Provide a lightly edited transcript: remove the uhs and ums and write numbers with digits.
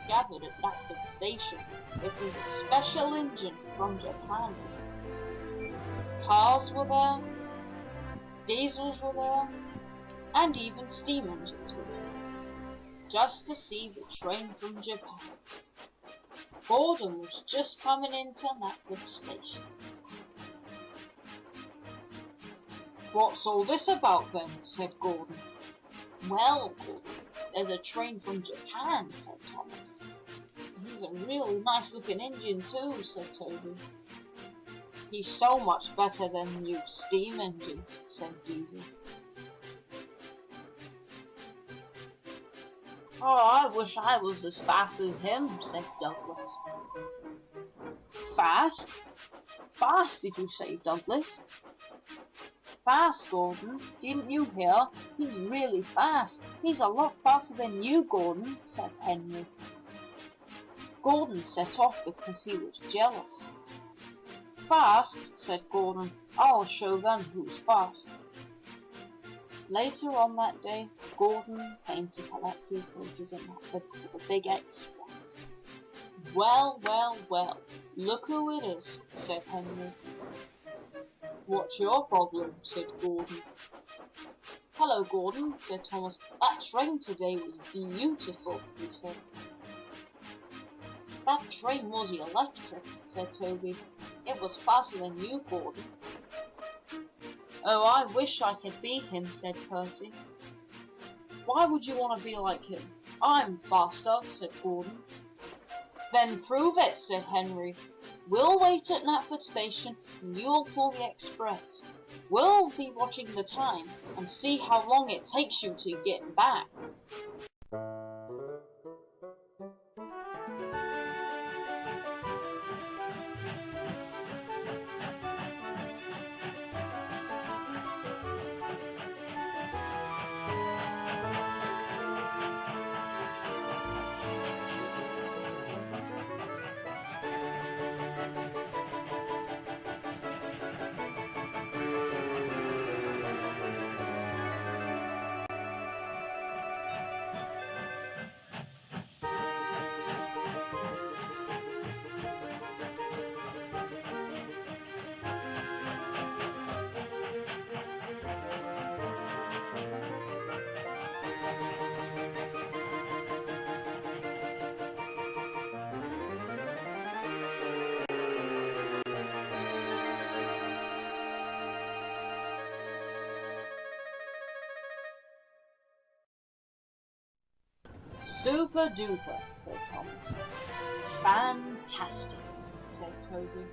gathered at Knackford Station. It was a special engine from Japan. Cars were there, diesels were there, and even steam engines were there, just to see the train from Japan. Gordon was just coming into Knackford Station. "What's all this about then?" said Gordon. "Well, Gordon, there's a train from Japan," said Thomas. "He's a really nice looking engine too," said Toby. "He's so much better than new steam engine," said Diesel. "Oh, I wish I was as fast as him," said Douglas. "Fast? Fast, did you say, Douglas?" "Fast, Gordon. Didn't you hear? He's really fast. He's a lot faster than you, Gordon," said Henry. Gordon set off because he was jealous. "Fast?" said Gordon. "I'll show them who's fast." Later on that day, Gordon came to collect his dodgers at Knackford for the big express. "Well, well, well, look who it is," said Henry. "What's your problem?" said Gordon. "Hello, Gordon," said Thomas. "That train today was beautiful," he said. "That train was electric," said Toby. "It was faster than you, Gordon." "Oh, I wish I could be him," said Percy. "Why would you want to be like him?" "I'm faster," said Gordon. "Then prove it," said Henry. "We'll wait at Knackford Station and you'll pull the express. We'll be watching the time and see how long it takes you to get back." "Super duper," said Thomas. "Fantastic," said Toby.